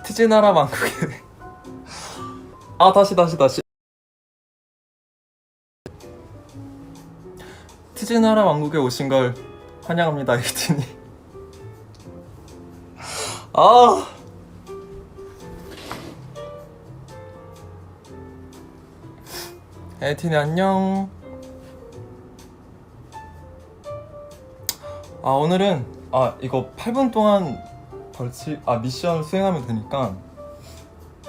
트즈나라 왕국에 아 다시 트즈나라 왕국에 오신 걸 환영합니다, 에이틴이. 아 에이틴이 안녕. 아 오늘은 이거 8분 동안 미션을 수행하면 되니까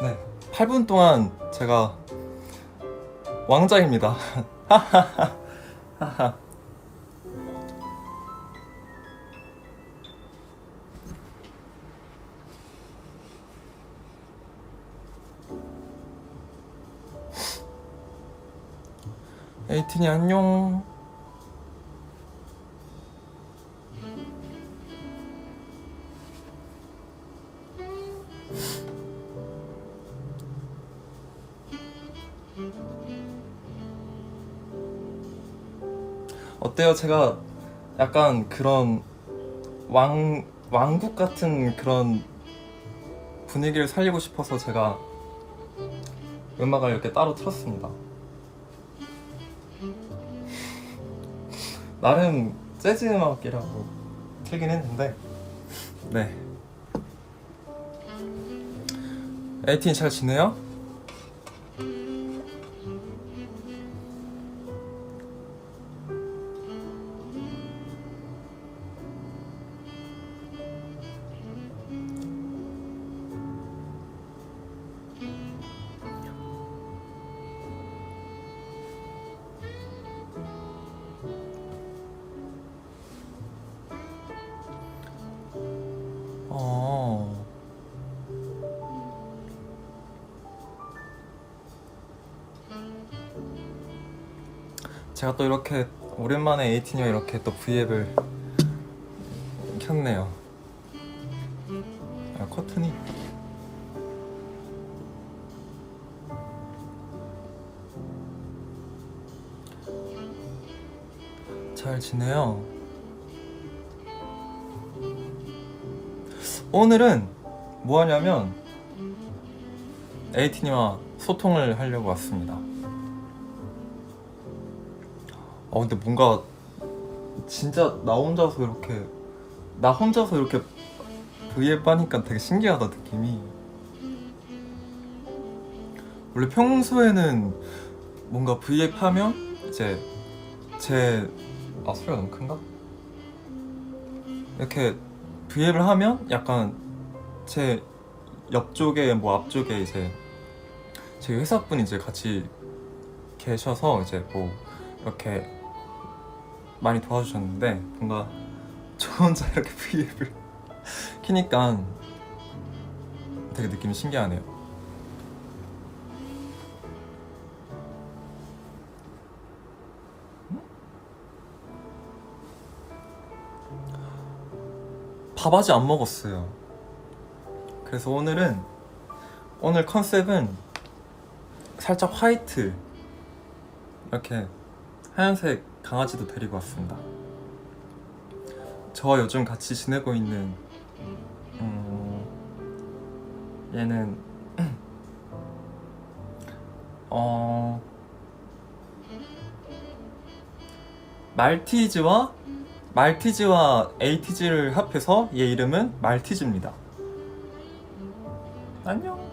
네 8분 동안 제가 왕자입니다. 에이틴이 안녕. 어때요? 제가 약간 그런 왕국 같은 그런 분위기를 살리고 싶어서 제가 음악을 이렇게 따로 틀었습니다. 나름 재즈 음악이라고 틀긴 했는데 네. 에이틴 잘 지내요? 어... 제가 또 이렇게 오랜만에 에이틴이와 이렇게 또 V앱을 켰네요. 커튼이 잘 지내요. 오늘은 뭐 하냐면 에이틴이와 소통을 하려고 왔습니다. 근데 뭔가 진짜 나 혼자서 이렇게 V앱 하니까 되게 신기하다, 느낌이. 원래 평소에는 뭔가 V앱 하면 이제 소리가 너무 큰가? 이렇게 V앱을 하면 약간 제 옆쪽에 앞쪽에 이제 제 회사분이 이제 같이 계셔서 이제 뭐 이렇게 많이 도와주셨는데 뭔가 저 혼자 이렇게 V앱을 키니까 되게 느낌이 신기하네요. 밥 아직 안 먹었어요. 그래서 오늘 컨셉은 살짝 화이트, 이렇게 하얀색 강아지도 데리고 왔습니다. 저와 요즘 같이 지내고 있는 얘는 말티즈와 에이티즈를 합해서 얘 이름은 말티즈입니다. 안녕.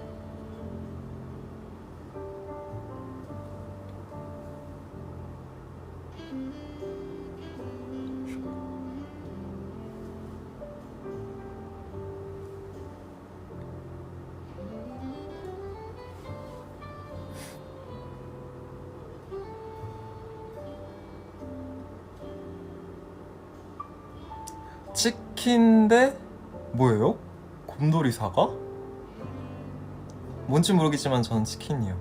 치킨인데 뭐예요? 곰돌이 사과? 뭔지 모르겠지만 저는 치킨이요.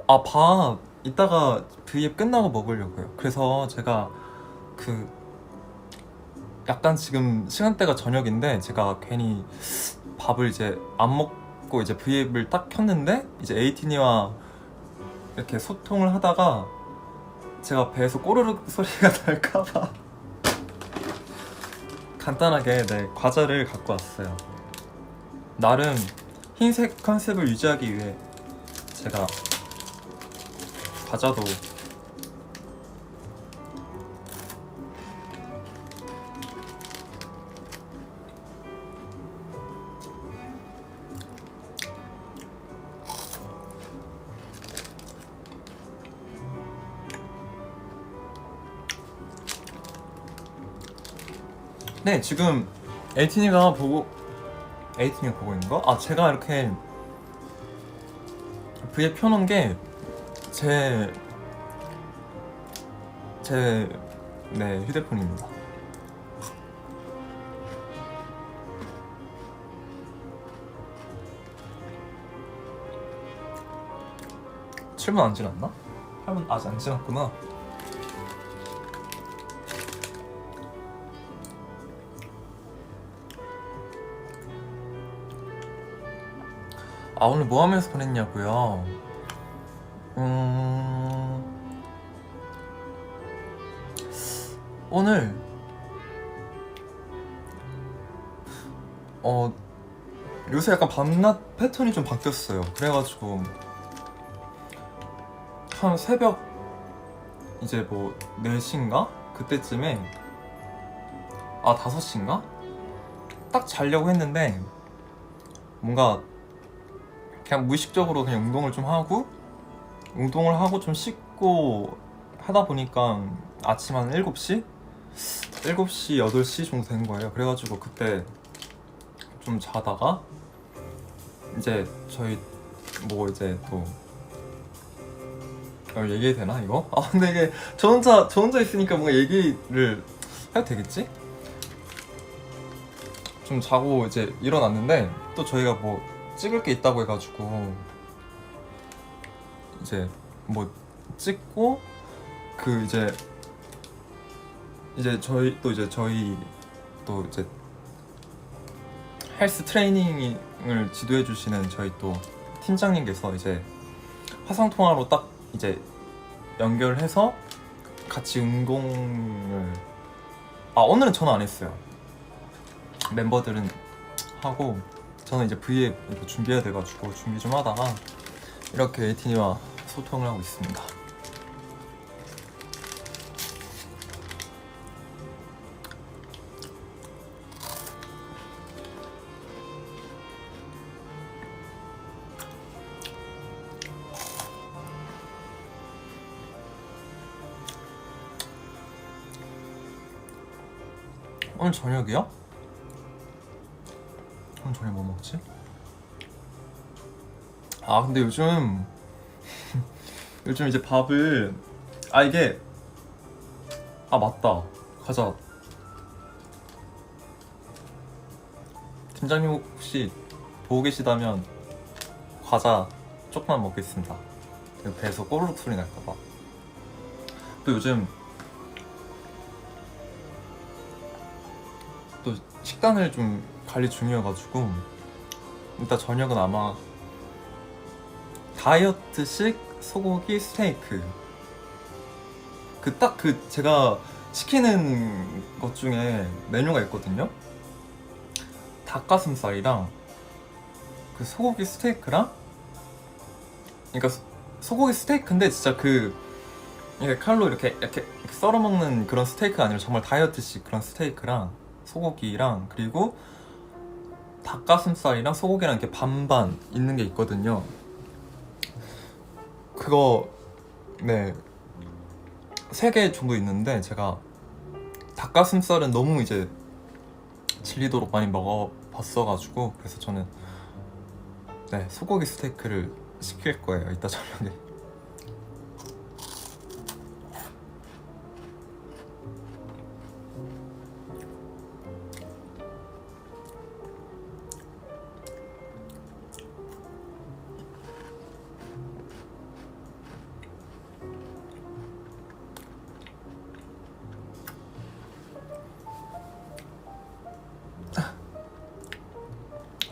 밥 이따가 V앱 끝나고 먹으려고요. 그래서 제가 약간 지금 시간대가 저녁인데 제가 괜히 밥을 이제 안 먹고 이제 V앱을 딱 켰는데 이제 에이틴이와 이렇게 소통을 하다가 제가 배에서 꼬르륵 소리가 날까봐 간단하게 과자를 갖고 왔어요. 나름 흰색 컨셉을 유지하기 위해 제가 과자도 네, 지금 에이틴이가 보고 있는 거? 아, 제가 이렇게 V에 펴놓은 게 네, 휴대폰입니다. 칠분 안 지났나? 8분 아직 안 지났구나. 아, 오늘 뭐 하면서 보냈냐고요? 오늘 요새 약간 밤낮 패턴이 좀 바뀌었어요. 그래가지고 한 새벽 이제 뭐 4시인가? 그때쯤에 5시인가? 딱 자려고 했는데 뭔가 그냥 무의식적으로 그냥 운동을 하고 좀 씻고 하다 보니까 아침 한 7시? 7시, 8시 정도 된 거예요. 그래가지고 그때 좀 자다가 이제 저희 뭐 이제 또 얘기해도 되나 이거? 아, 근데 이게 저 혼자 있으니까 뭔가 얘기를 해도 되겠지? 좀 자고 이제 일어났는데 또 저희가 뭐 찍을 게 있다고 해가지고 이제 뭐 찍고 그 이제 저희 또 이제 헬스 트레이닝을 지도해 주시는 저희 또 팀장님께서 이제 화상 통화로 딱 이제 연결해서 같이 운동을 오늘은 저는 안 했어요. 멤버들은 하고 저는 이제 V에 준비해야 돼가지고 준비 좀 하다가 이렇게 에이틴이와 소통을 하고 있습니다. 오늘 저녁이요? 오늘 저녁 뭐 먹지? 근데 요즘 이제 밥을 이게 맞다, 과자. 팀장님 혹시 보고 계시다면 과자 조금만 먹겠습니다. 배에서 꼬르륵 소리 날까봐. 또 요즘 또 식단을 좀 관리 중이어가지고 이따 저녁은 아마 다이어트식 소고기 스테이크 제가 시키는 것 중에 메뉴가 있거든요. 닭가슴살이랑 그 소고기 스테이크랑, 그러니까 소고기 스테이크인데 진짜 이게 칼로 이렇게 썰어 먹는 그런 스테이크가 아니라 정말 다이어트식 그런 스테이크랑 소고기랑 그리고 닭가슴살이랑 소고기랑 이렇게 반반 있는 게 있거든요. 그거 3개 정도 있는데 제가 닭가슴살은 너무 이제 질리도록 많이 먹어봤어가지고 그래서 저는 소고기 스테이크를 시킬 거예요, 이따 저녁에.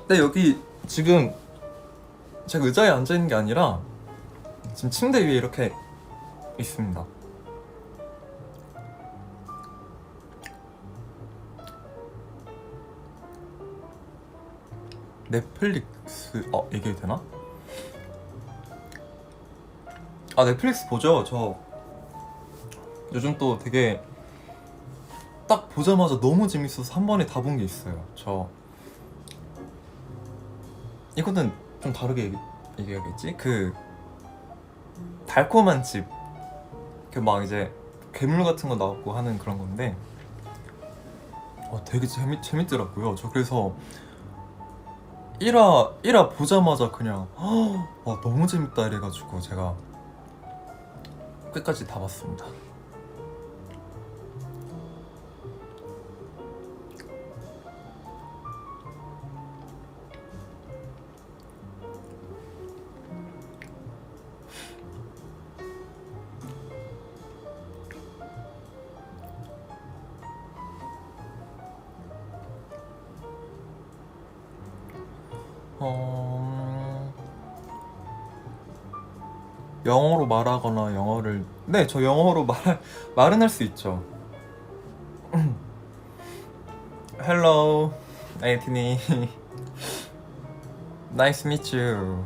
근데 여기 지금 제가 의자에 앉아있는 게 아니라 지금 침대 위에 이렇게 있습니다. 넷플릭스 얘기해도 되나? 아 넷플릭스 보죠. 저 요즘 또 되게 딱 보자마자 너무 재밌어서 한 번에 다 본 게 있어요. 저 이거는 좀 다르게 얘기해야겠지? 그 달콤한 집 그 막 이제 괴물 같은 거 나오고 하는 그런 건데 되게 재밌더라고요. 저 그래서 1화 보자마자 그냥 와 너무 재밌다 이래가지고 제가 끝까지 다 봤습니다. 영어로 말하거나 영어를 저 영어로 말은 할 수 있죠. Hello, Anthony. Nice to meet you.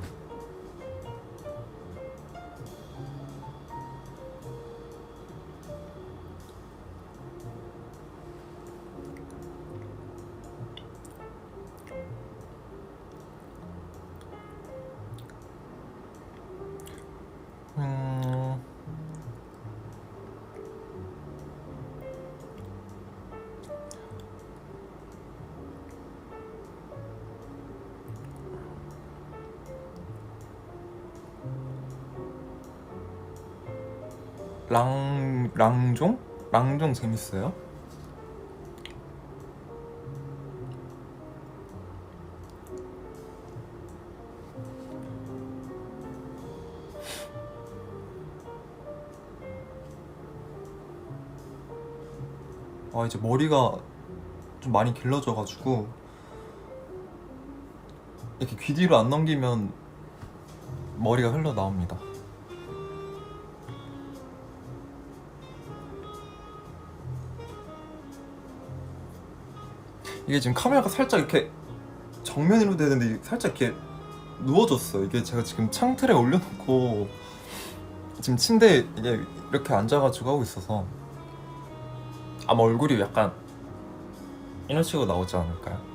랑종? 랑종 재밌어요? 이제 머리가 좀 많이 길러져가지고 이렇게 귀 뒤로 안 넘기면 머리가 흘러나옵니다. 이게 지금 카메라가 살짝 이렇게 정면으로 되는데 살짝 이렇게 누워졌어요. 이게 제가 지금 창틀에 올려놓고 지금 침대에 이렇게 앉아가지고 하고 있어서 아마 얼굴이 약간 이런 식으로 나오지 않을까요?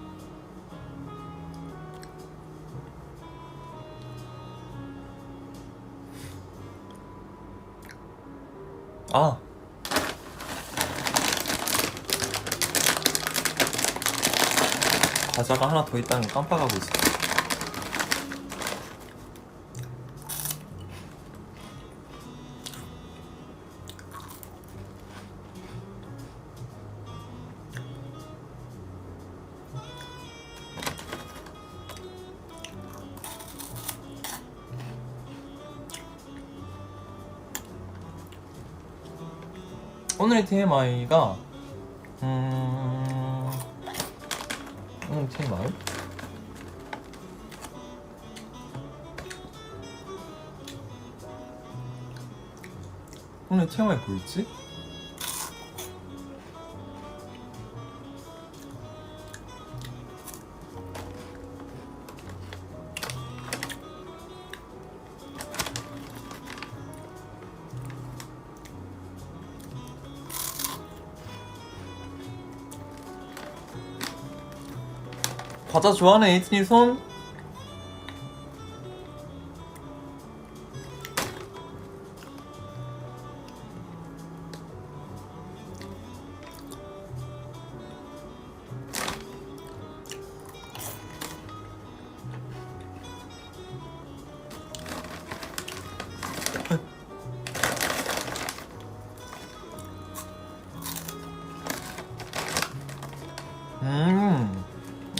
과자가 하나 더 있다는 걸 깜빡하고 있어요. 오늘의 TMI가 TMI? 오늘 TMI 뭐였지? 과자 좋아하는 에이틴이 손?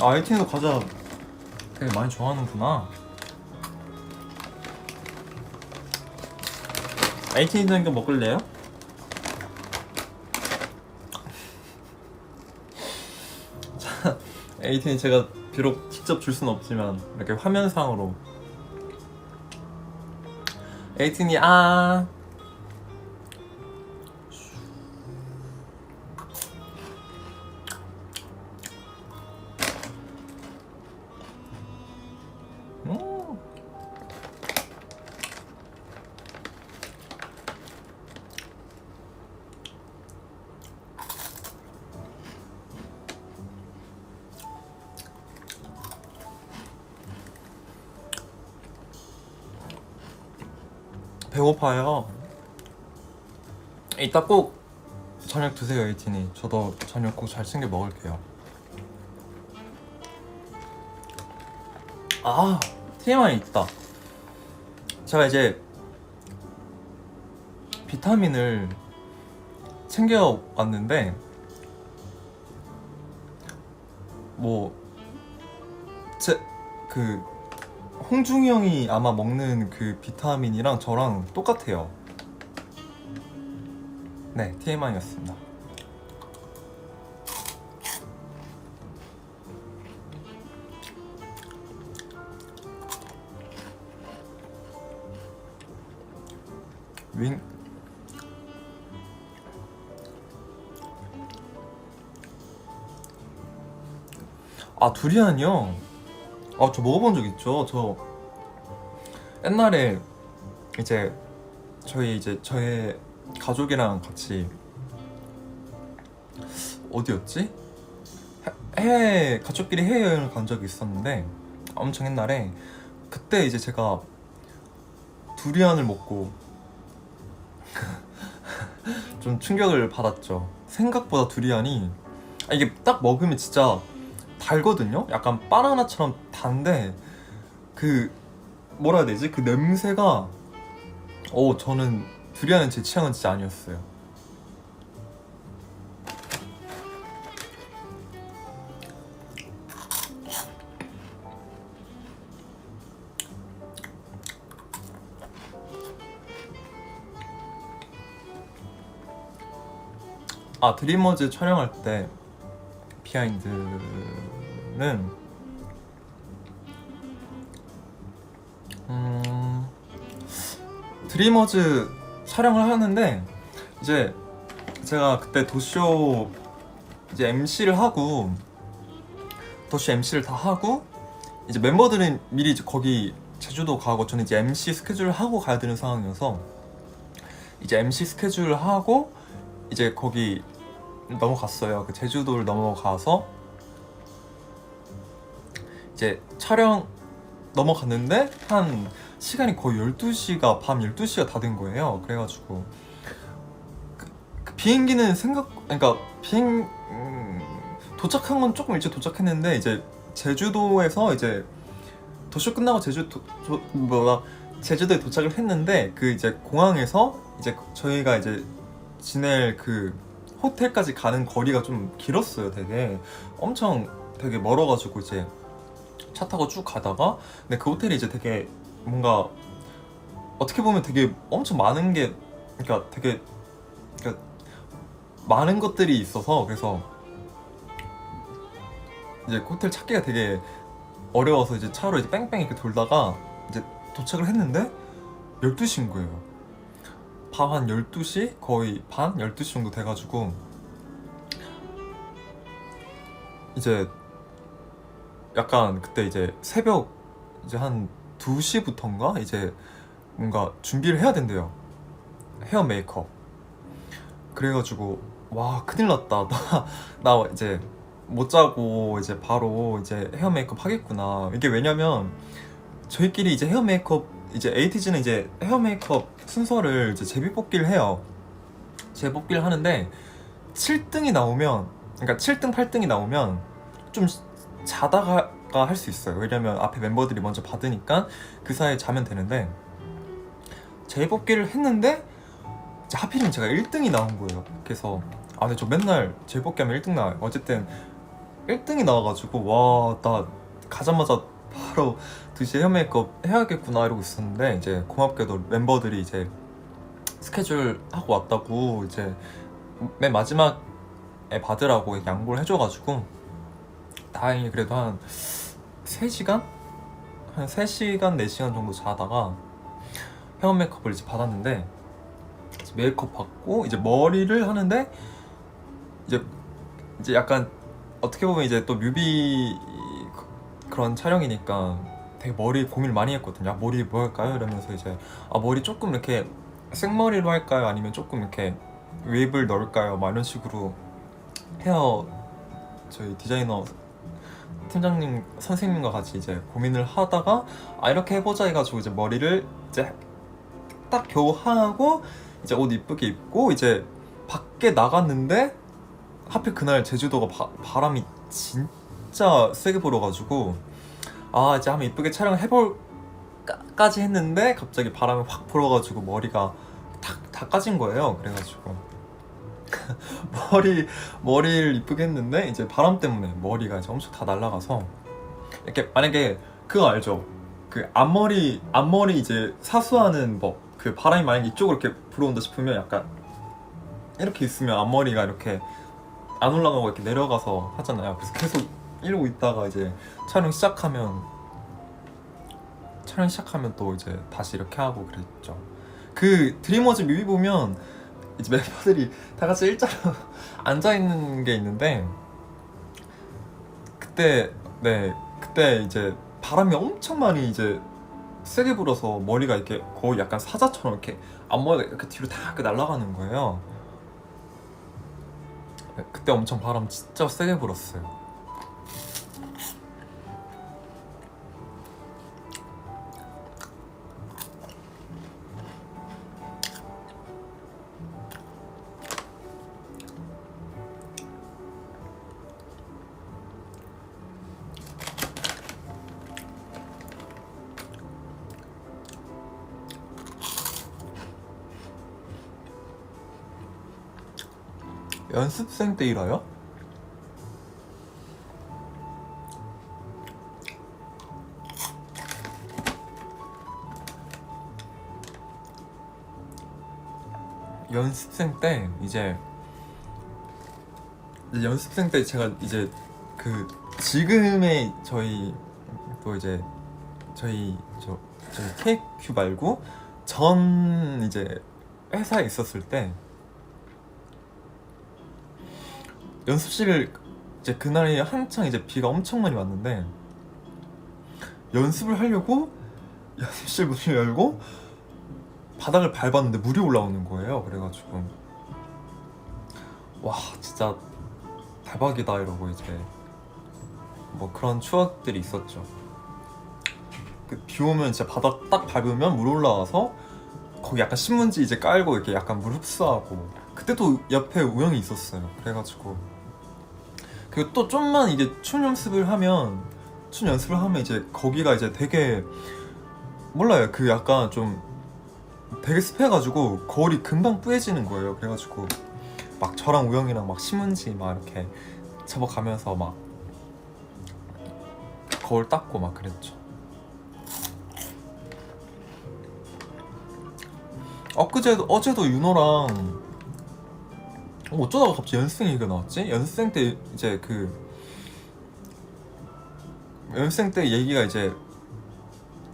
에이틴도 과자 되게 많이 좋아하는구나. 에이틴이도 이거 먹을래요? 자, 에이틴이 제가 비록 직접 줄 순 없지만 이렇게 화면상으로 에이틴이 배고파요. 이따 꼭 저녁 드세요, 에이틴이. 저도 저녁 꼭 잘 챙겨 먹을게요. 아, TMI 있다. 제가 이제 비타민을 챙겨 왔는데 뭐 그 홍중이 형이 아마 먹는 그 비타민이랑 저랑 똑같아요. 네, TMI였습니다. 윙. 아, 두리안이요? 아, 저 먹어본 적 있죠. 저 옛날에 이제 저의 가족이랑 같이 어디였지? 가족끼리 해외여행을 간 적이 있었는데 엄청 옛날에 그때 이제 제가 두리안을 먹고 좀 충격을 받았죠. 생각보다 두리안이 이게 딱 먹으면 진짜 달거든요? 약간 바나나처럼 단데 그 뭐라 해야 되지? 그 냄새가 저는 두리안은 제 취향은 진짜 아니었어요. 아, 드리머즈 촬영할 때 비하인드는 드리머즈 촬영을 하는데 이제 제가 그때 도쇼 이제 MC를 하고 도쇼 MC를 다 하고 이제 멤버들은 미리 이제 거기 제주도 가고 저는 이제 MC 스케줄을 하고 가야 되는 상황이어서 이제 MC 스케줄을 하고 이제 거기 넘어갔어요. 그 제주도를 넘어가서 이제 촬영 넘어갔는데 한 시간이 거의 12시가 밤 12시가 다 된 거예요. 그래가지고 그 비행기는 그러니까 도착한 건 조금 일찍 도착했는데 이제 제주도에서 이제 도쇼 끝나고 제주도에 도착을 했는데 그 이제 공항에서 이제 저희가 이제 지낼 그 호텔까지 가는 거리가 좀 길었어요. 되게 멀어가지고 이제 차 타고 쭉 가다가 근데 그 호텔이 이제 되게 뭔가 어떻게 보면 되게 엄청 많은 게 그러니까 많은 것들이 있어서 그래서 이제 호텔 찾기가 되게 어려워서 이제 차로 이제 뺑뺑 이렇게 돌다가 이제 도착을 했는데 12시인 거예요. 밤 한 12시? 거의 반? 12시 정도 돼가지고 이제 약간 그때 이제 새벽 이제 한 2시부터인가 이제 뭔가 준비를 해야 된대요. 헤어 메이크업. 그래가지고 와 큰일 났다. 나 이제 못 자고 이제 바로 이제 헤어 메이크업 하겠구나. 이게 왜냐면 저희끼리 이제 헤어 메이크업 이제 에이티즈는 이제 헤어 메이크업 순서를 이제 제비뽑기를 해요. 제비뽑기를 하는데 7등이 나오면 그러니까 7등 8등이 나오면 좀 자다가 할 수 있어요. 왜냐면 앞에 멤버들이 먼저 받으니까 그 사이에 자면 되는데 제비뽑기를 했는데 이제 하필이면 제가 1등이 나온 거예요. 그래서 근데 저 맨날 제비뽑기 하면 1등 나와요. 어쨌든 1등이 나와가지고 와 나 가자마자 바로 2시에 헤어 메이크업 해야겠구나 이러고 있었는데 이제 고맙게도 멤버들이 이제 스케줄 하고 왔다고 이제 맨 마지막에 받으라고 양보를 해줘가지고 다행히 그래도 한 3시간? 한 3시간, 4시간 정도 자다가 헤어 메이크업을 이제 받았는데 이제 메이크업 받고 이제 머리를 하는데 이제 약간 어떻게 보면 이제 또 뮤비 그런 촬영이니까 되게 머리 고민을 많이 했거든요. 머리 뭐 할까요? 이러면서 이제 머리 조금 이렇게 생머리로 할까요? 아니면 조금 이렇게 웨이브를 넣을까요? 막 이런 식으로 헤어 저희 디자이너 팀장님 선생님과 같이 이제 고민을 하다가 이렇게 해보자 해가지고 이제 머리를 이제 딱 겨우 하고 이제 옷 이쁘게 입고 이제 밖에 나갔는데 하필 그날 제주도가 바람이 진짜 세게 불어가지고 아 이제 한번 이쁘게 촬영해볼까지 했는데 갑자기 바람이 확 불어가지고 머리가 다 까진 거예요. 그래가지고 머리를 이쁘게 했는데 이제 바람 때문에 머리가 이제 엄청 다 날아가서 이렇게 만약에 그거 알죠? 그 앞머리 이제 사수하는 법, 그 바람이 만약에 이쪽으로 이렇게 불어온다 싶으면 약간 이렇게 있으면 앞머리가 이렇게 안 올라가고 이렇게 내려가서 하잖아요. 그래서 계속 이러고 있다가 이제 촬영 시작하면 또 이제 다시 이렇게 하고 그랬죠. 그 드림워즈 뮤비 보면 이제 멤버들이 다 같이 일자로 앉아 있는 게 있는데 그때 이제 바람이 엄청 많이 이제 세게 불어서 머리가 이렇게 거의 약간 사자처럼 이렇게 앞머리가 이렇게 뒤로 다 날아가는 거예요. 그때 엄청 바람 진짜 세게 불었어요. 연습생 때 일화요? 연습생 때 이제 연습생 때 제가 이제 그 지금의 저희 또 이제 저희 KQ 말고 전 이제 회사에 있었을 때 연습실을 이제 그날이 한창 이제 비가 엄청 많이 왔는데 연습을 하려고 연습실 문을 열고 바닥을 밟았는데 물이 올라오는 거예요. 그래가지고 와 진짜 대박이다 이러고 이제 뭐 그런 추억들이 있었죠. 그 비 오면 진짜 바닥 딱 밟으면 물 올라와서 거기 약간 신문지 이제 깔고 이렇게 약간 물 흡수하고 그때도 옆에 우영이 있었어요. 그래가지고 그리고 또 좀만 이게 춤 연습을 하면 이제 거기가 이제 되게 몰라요. 그 약간 좀 되게 습해가지고 거울이 금방 뿌얘지는 거예요. 그래가지고 막 저랑 우영이랑 막 신문지 막 이렇게 접어가면서 막 거울 닦고 막 그랬죠. 어제도 윤호랑 어쩌다가 갑자기 연습생 얘기가 나왔지? 연습생 때 이제 연습생 때 얘기가 이제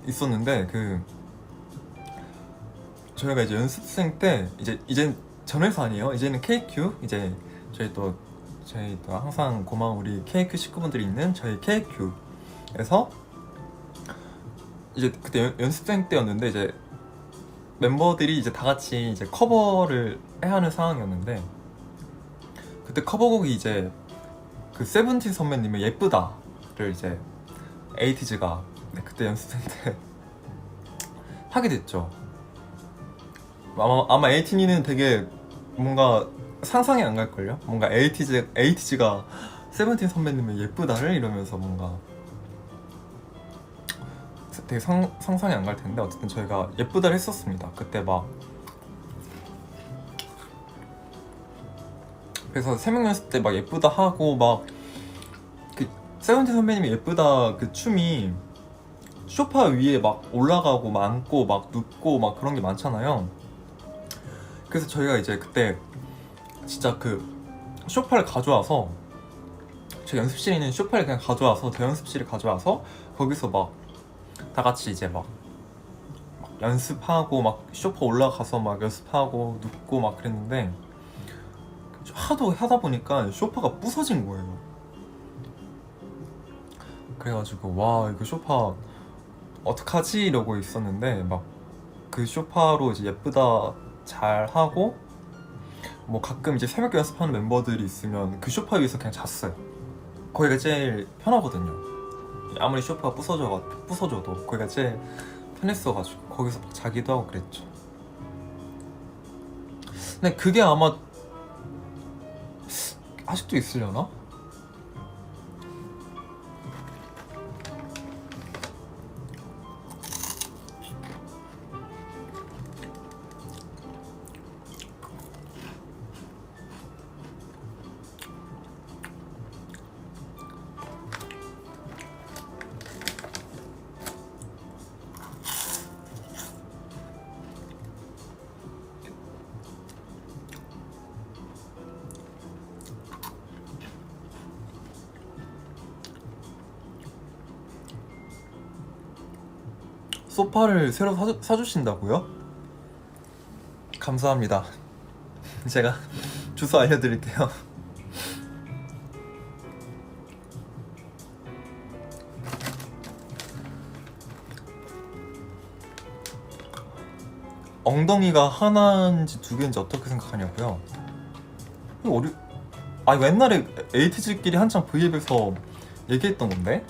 있었는데 저희가 이제 연습생 때 이젠 전 회사 아니에요. 이제는 KQ 이제 저희 또 항상 고마운 우리 KQ 식구분들이 있는 저희 KQ에서 이제 그때 연습생 때였는데 이제 멤버들이 이제 다 같이 이제 커버를 해야 하는 상황이었는데 그때 커버곡이 이제 그 세븐틴 선배님의 예쁘다를 이제 에이티즈가 그때 연습생 때 하게 됐죠. 아마 에이티니는 되게 뭔가 상상이 안 갈걸요? 뭔가 에이티즈가 세븐틴 선배님의 예쁘다를 이러면서 뭔가 되게 상상이 안 갈 텐데 어쨌든 저희가 예쁘다를 했었습니다. 그때 막 그래서 새벽 연습 때 막 예쁘다 하고 막 그 세븐틴 선배님이 예쁘다 그 춤이 소파 위에 막 올라가고 막 앉고 막 눕고 막 그런 게 많잖아요. 그래서 저희가 이제 그때 진짜 그 소파를 가져와서 저 연습실에 있는 소파를 그냥 가져와서 대연습실에 가져와서 거기서 막 다 같이 이제 막 연습하고 막 소파 올라가서 막 연습하고 눕고 막 그랬는데 하도 하다 보니까 소파가 부서진 거예요. 그래가지고 와 이거 소파 어떡하지 이러고 있었는데 막 그 소파로 이제 예쁘다 잘 하고 뭐 가끔 이제 새벽 연습하는 멤버들이 있으면 그 소파 위에서 그냥 잤어요. 거기가 제일 편하거든요. 아무리 소파가 부서져도 거기가 제일 편했어가지고 거기서 막 자기도 하고 그랬죠. 근데 그게 아마 아직도 있으려나? 소파를 새로 사주신다고요? 감사합니다. 제가 주소 알려드릴게요. 엉덩이가 하나인지 두 개인지 어떻게 생각하냐고요? 어리... 아 옛날에 에이티즈끼리 한창 V앱에서 얘기했던 건데?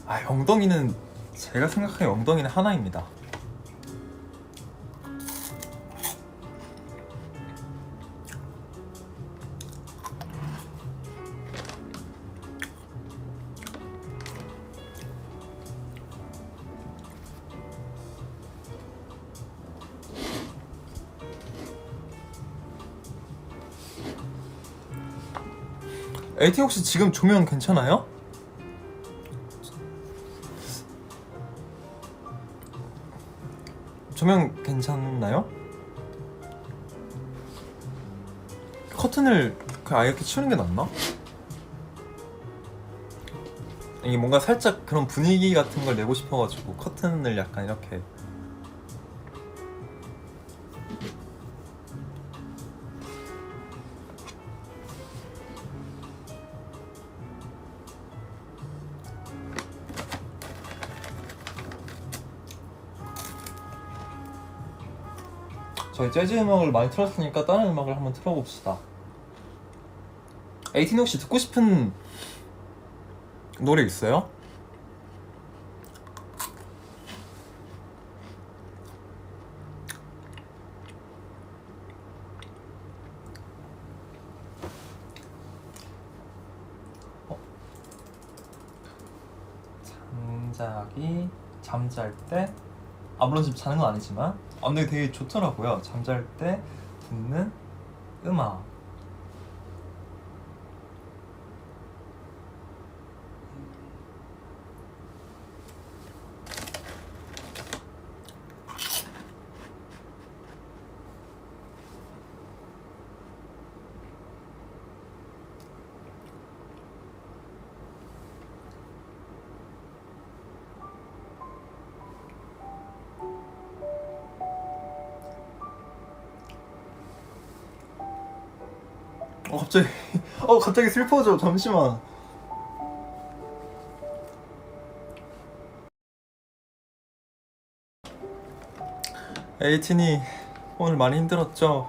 아 엉덩이는 제가 생각하기에 엉덩이는 하나입니다. 에이티 혹시 지금 조명 괜찮아요? 조명 괜찮나요? 커튼을 그냥 아예 이렇게 치우는 게 낫나? 이게 뭔가 살짝 그런 분위기 같은 걸 내고 싶어가지고 커튼을 약간 이렇게. 저희 재즈 음악을 많이 틀었으니까 다른 음악을 한번 틀어봅시다. 에이틴 혹시 듣고 싶은 노래 있어요? 잠잘 때, 아 물론 지금 자는 건 아니지만 근데 되게 좋더라고요. 잠잘 때 듣는 음악. 갑자기 갑자기 슬퍼져. 잠시만. 에이틴이 오늘 많이 힘들었죠?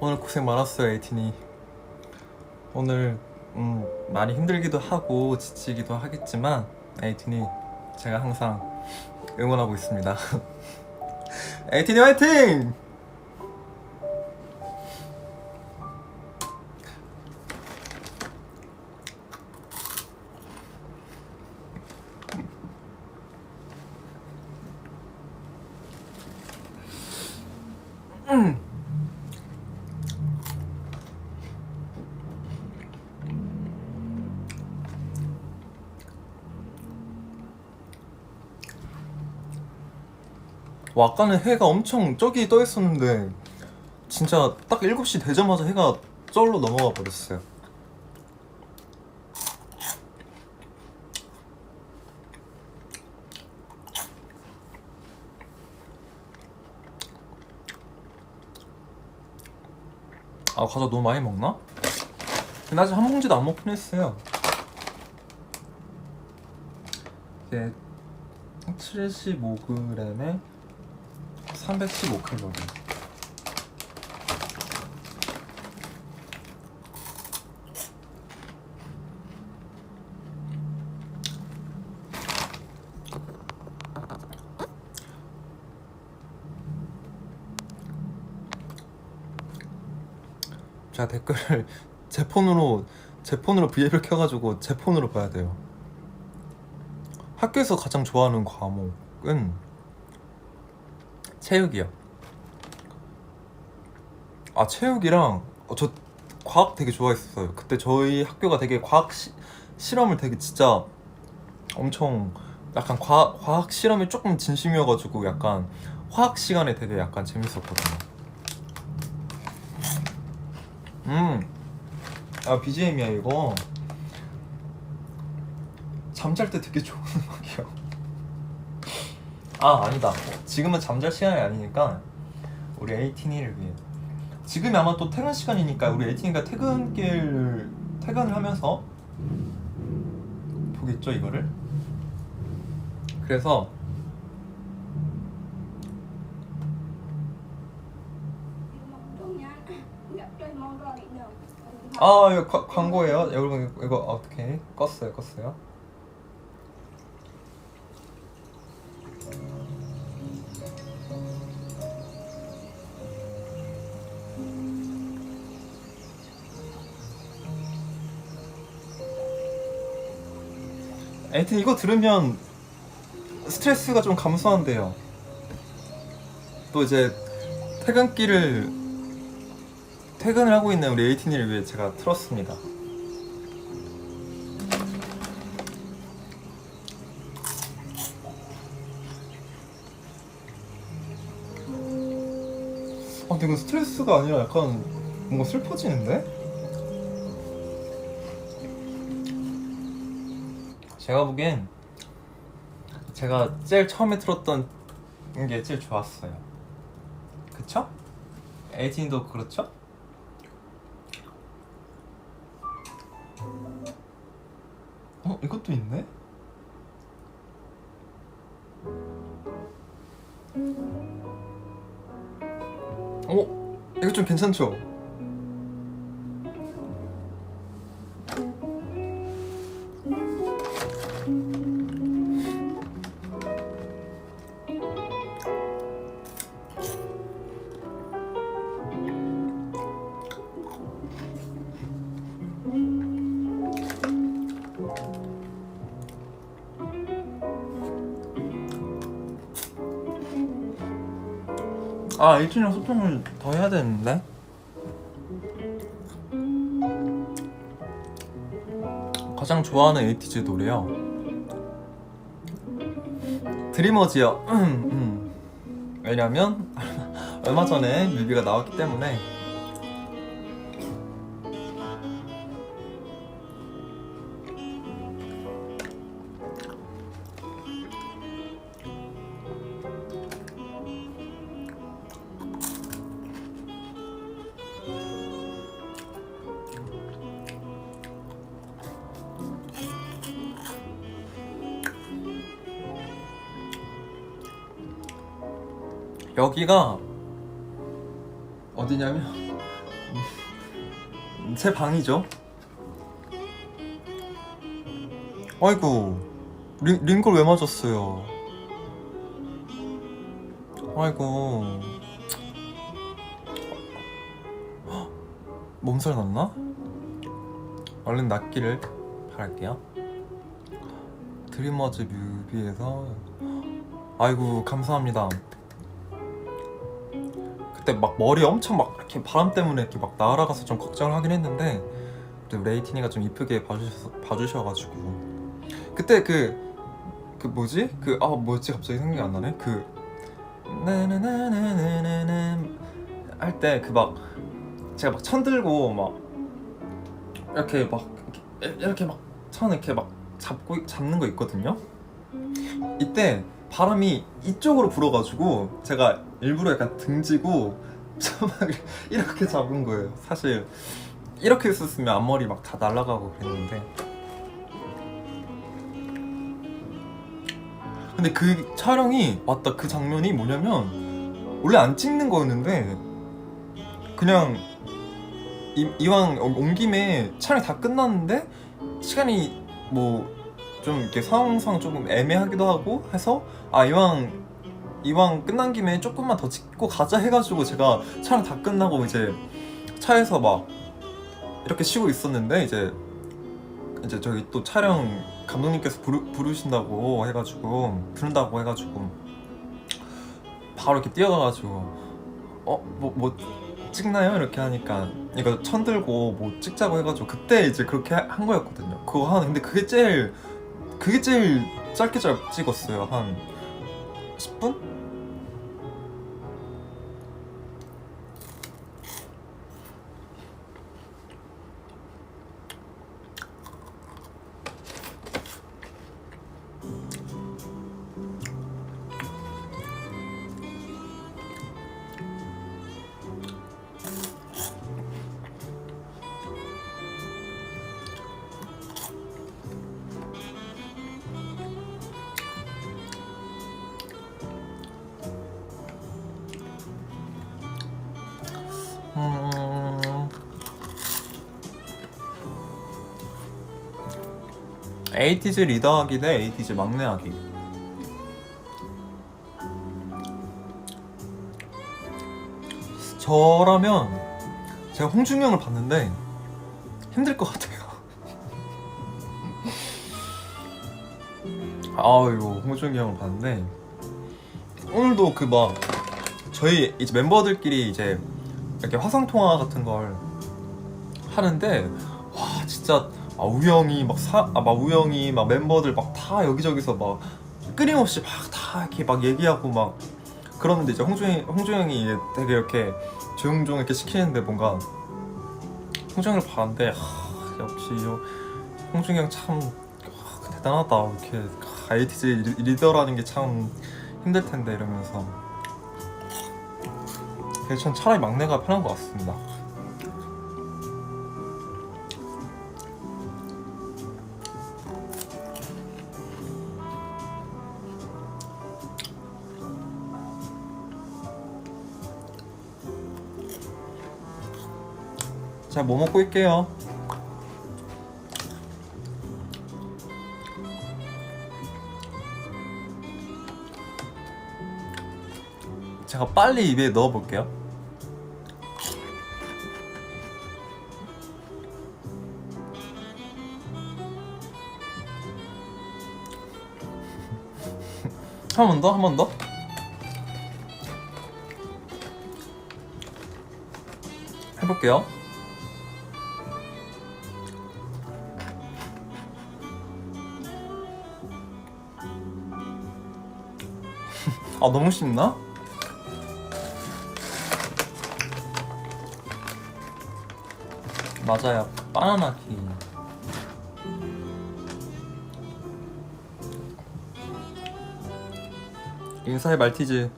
오늘 고생 많았어요. 에이틴이 오늘 많이 힘들기도 하고 지치기도 하겠지만 에이틴이 제가 항상 응원하고 있습니다. 에이틴이 화이팅! 와, 아까는 해가 엄청 저기 떠 있었는데 진짜 딱 7시 되자마자 해가 저기로 넘어가 버렸어요. 아, 과자 너무 많이 먹나? 근데 아직 한 봉지도 안 먹긴 했어요. 이게 75g에 315칼로리. 제가 댓글을 제 폰으로 V앱을 켜가지고 제 폰으로 봐야 돼요. 학교에서 가장 좋아하는 과목은 체육이요. 아, 체육이랑 저 과학 되게 좋아했어요. 그때 저희 학교가 되게 과학 실험을 되게 진짜 엄청 약간 과학 실험이 조금 진심이어가지고 약간 화학 시간에 되게 약간 재밌었거든요. 아, BGM이야 이거. 잠잘 때 되게 좋은 음악이요. 아, 아니다. 지금은 잠잘 시간이 아니니까 우리 에이틴이를 위해. 지금이 아마 또 퇴근 시간이니까 우리 에이틴이가 퇴근을 하면서 보겠죠 이거를. 그래서 아, 이거 광고예요? 여러분 이거 어떻게 껐어요. 하여튼 이거 들으면 스트레스가 좀 감소한대요. 또 이제 퇴근을 하고 있는 우리 에이틴이를 위해 제가 틀었습니다. 아, 근데 이건 스트레스가 아니라 약간 뭔가 슬퍼지는데? 제가 보기엔 제가 제일 처음에 틀었던 게 제일 좋았어요. 그쵸? 에이틴도 그렇죠? 이것도 있네? 이거 좀 괜찮죠? 아, 에이틴이랑 소통을 더 해야 되는데? 가장 좋아하는 에이티즈 노래요? 드리머즈요. 왜냐면 얼마 전에 뮤비가 나왔기 때문에. 여기가 어디냐면 제 방이죠. 아이고, 링걸 왜 맞았어요? 아이고, 몸살 났나? 얼른 낫기를 바랄게요. 드리머즈 뮤비에서. 아이고, 감사합니다. 그때 막 머리 엄청 막 이렇게 바람 때문에 이렇게 막 날아가서 좀 걱정을 하긴 했는데 그래도 레이틴이가 좀 이쁘게 봐주셔가지고. 그때 뭐지? 뭐였지? 갑자기 생각이 안 나네. 나나나나나나나 할 때 막 제가 막 천 들고 막 이렇게 막 천 이렇게 막 잡는 거 있거든요. 이때 바람이 이쪽으로 불어가지고 제가 일부러 약간 등지고 천막을 이렇게 잡은 거예요. 사실 이렇게 했었으면 앞머리 막 다 날아가고 그랬는데. 근데 그 촬영이 맞다, 그 장면이 뭐냐면 원래 안 찍는 거였는데 그냥 이왕 온 김에 촬영이 다 끝났는데 시간이 뭐 좀 이렇게 상황상 조금 애매하기도 하고 해서 이왕 끝난 김에 조금만 더 찍고 가자 해가지고 제가 촬영 다 끝나고 이제 차에서 막 이렇게 쉬고 있었는데 이제 저기 또 촬영 감독님께서 부르신다고 해가지고 바로 이렇게 뛰어가가지고 뭐 찍나요? 이렇게 하니까 이거 천 들고 뭐 찍자고 해가지고 그때 이제 그렇게 한 거였거든요. 근데 그게 제일 짧게 찍었어요. 한 10분? 에이티즈 리더하기 대 에이티즈 막내하기. 저라면 제가 홍준영을 봤는데 힘들 것 같아요. 이거 홍준영을 봤는데 오늘도 그 막 저희 이제 멤버들끼리 이제 이렇게 화상 통화 같은 걸 하는데 와 진짜 우영이 우영이 막 멤버들 막 다 여기저기서 막 끊임없이 막 다 이렇게 막 얘기하고 막 그러는데 이제 홍준영이 되게 이렇게 조용조용 이렇게 시키는데 뭔가 홍준영을 봤는데 역시 홍준영 참 대단하다. 이렇게 에이티즈 리더라는 게 참 힘들 텐데 이러면서 그래서 전 차라리 막내가 편한 것 같습니다. 자, 뭐 먹고 있게요? 제가 빨리 입에 넣어볼게요. 한 번 더? 해볼게요. 너무 쉽나? 맞아요. 바나나 키. 인사해 말티즈.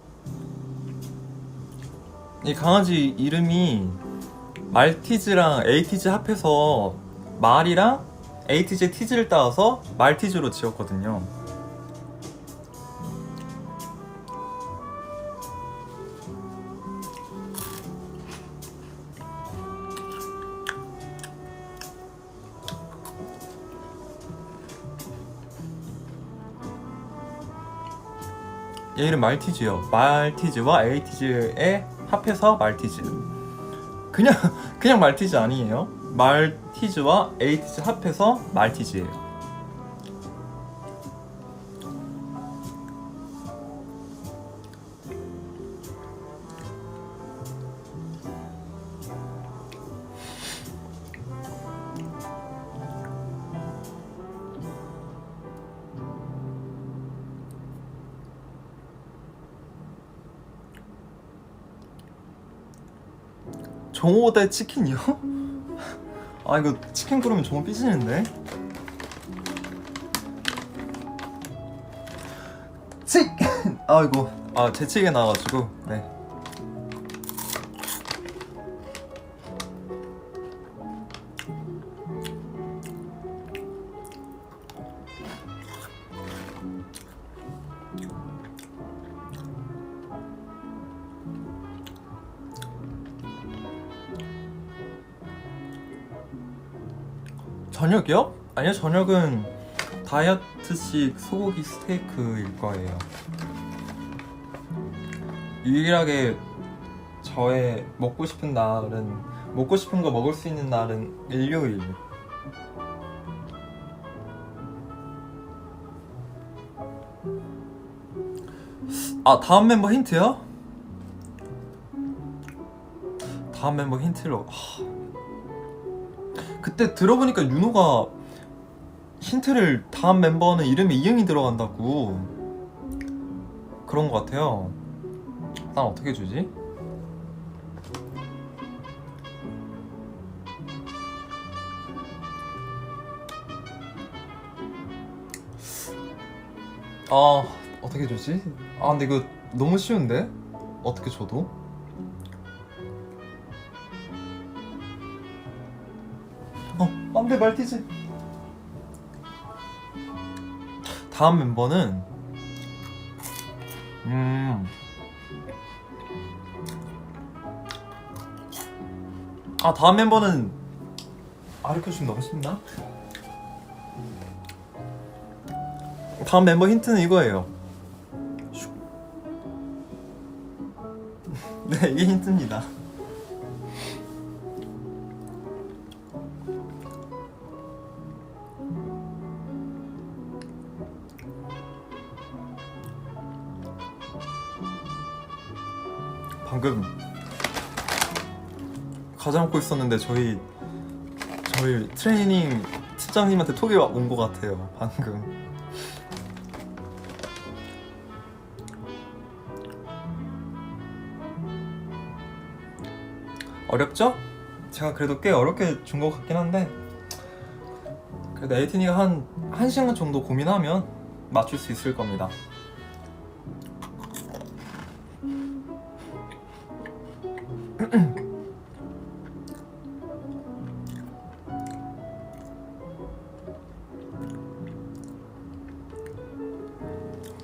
이 강아지 이름이 말티즈랑 에이티즈 합해서 말이랑 에이티즈의 티즈를 따와서 말티즈로 지었거든요. 얘 이름 말티즈요. 말티즈와 에이티즈의 합해서 말티즈. 그냥 말티즈 아니에요. 말티즈와 에이티즈 합해서 말티즈예요. 종호 대 치킨이요? 이거 치킨 그러면 종호 삐지는데? 치킨! 이거 재치게 나와가지고 네. 저녁이요? 아니요, 저녁은 다이어트식 소고기 스테이크일 거예요. 유일하게 저의 먹고 싶은 날은 먹고 싶은 거 먹을 수 있는 날은 일요일. 아, 다음 멤버 힌트요? 다음 멤버 힌트로 그때 들어보니까 윤호가 힌트를 다음 멤버는 이름에 이응이 들어간다고 그런 것 같아요. 난 어떻게 주지? 어떻게 주지? 근데 이거 너무 쉬운데? 어떻게 줘도? 안돼 말티즈. 다음 멤버는 다음 멤버는 이렇게 주면 너무 쉽나? 다음 멤버 힌트는 이거예요. 네, 이게 힌트입니다. 방금 과자 먹고 있었는데 저희 트레이닝 팀장님한테 톡이 온 것 같아요. 방금. 어렵죠? 제가 그래도 꽤 어렵게 준 것 같긴 한데 그래도 에이틴이가 한 1시간 정도 고민하면 맞출 수 있을 겁니다.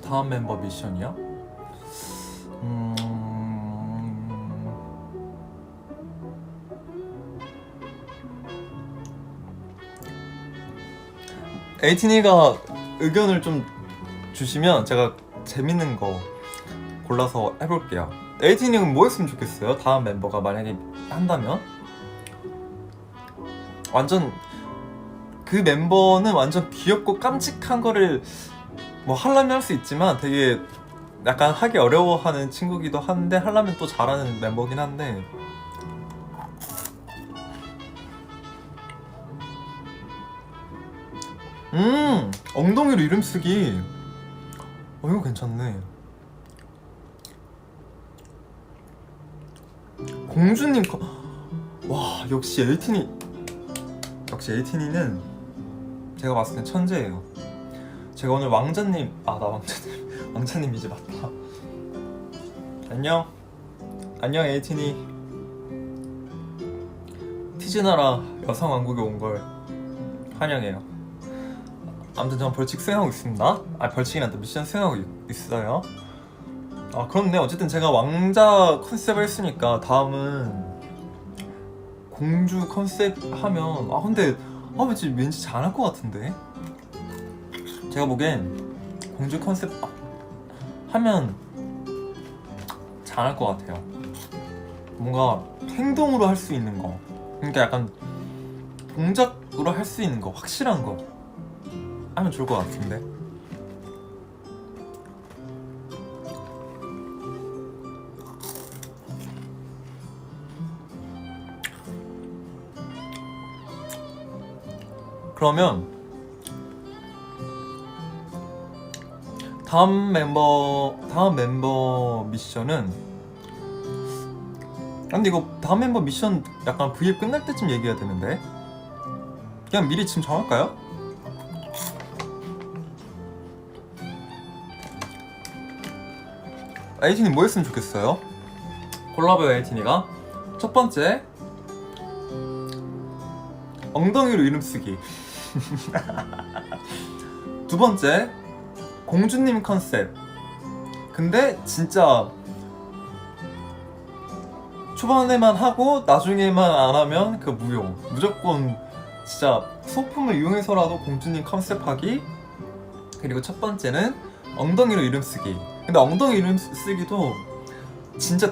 다음 멤버 미션이요? 에이틴이가 의견을 좀 주시면 제가 재밌는 거 골라서 해볼게요. 에이틴이는 뭐 했으면 좋겠어요? 다음 멤버가 만약에 한다면? 완전 그 멤버는 완전 귀엽고 깜찍한 거를 뭐 하려면 할 수 있지만 되게 약간 하기 어려워하는 친구기도 한데 하려면 또 잘하는 멤버긴 한데 엉덩이로 이름 쓰기. 이거 괜찮네. 공주님 와, 역시 에이틴이는 제가 봤을 땐 천재예요. 제가 오늘 왕자님 왕자님이지 맞다. 안녕 에이틴이. 티즈나라 여성왕국에 온 걸 환영해요. 아무튼 전 벌칙 수행하고 있습니다. 벌칙이란다, 미션 수행하고 있어요. 그렇네. 어쨌든 제가 왕자 컨셉을 했으니까 다음은 공주 컨셉 하면 근데 왠지 잘할 것 같은데. 제가 보기엔 공주 컨셉 하면 잘할 것 같아요. 뭔가 행동으로 할 수 있는 거, 그러니까 약간 동작으로 할 수 있는 거, 확실한 거 하면 좋을 것 같은데. 그러면 다음 멤버 미션은 근데 이거 다음 멤버 미션 약간 V앱 끝날 때쯤 얘기해야 되는데 그냥 미리 지금 정할까요? 에이틴이 뭐 했으면 좋겠어요? 골라봐요. 에이틴이가 첫 번째, 엉덩이로 이름 쓰기. 두 번째, 공주님 컨셉. 근데 진짜 초반에만 하고 나중에만 안 하면 그 무용. 무조건 진짜 소품을 이용해서라도 공주님 컨셉 하기. 그리고 첫 번째는 엉덩이로 이름 쓰기. 근데 엉덩이 이름 쓰기도 진짜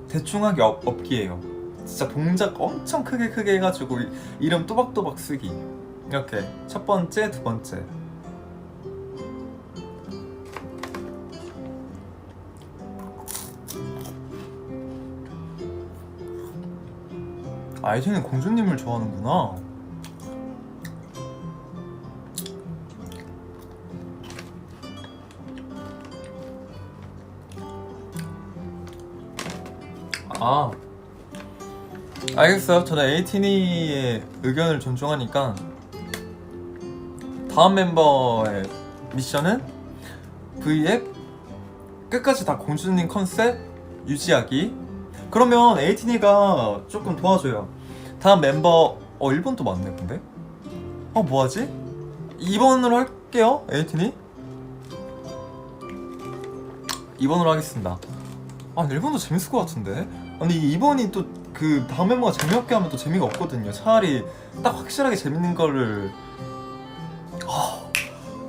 대충하게 없기예요. 진짜 동작 엄청 크게 해가지고 이름 또박또박 쓰기. 이렇게 첫 번째, 두 번째. 아이진은 공주님을 좋아하는구나. 아, 알겠어요. 저는 에이티니의 의견을 존중하니까 다음 멤버의 미션은 V앱 끝까지 다 공주님 컨셉 유지하기. 그러면 에이티니가 조금 도와줘요. 다음 멤버 1번도 맞네 근데? 뭐하지? 2번으로 할게요. 에이티니 2번으로 하겠습니다. 근데 1번도 재밌을 것 같은데? 아니 2번이 또 그 다음 멤버가 재미없게 하면 또 재미가 없거든요. 차라리 딱 확실하게 재밌는 거를.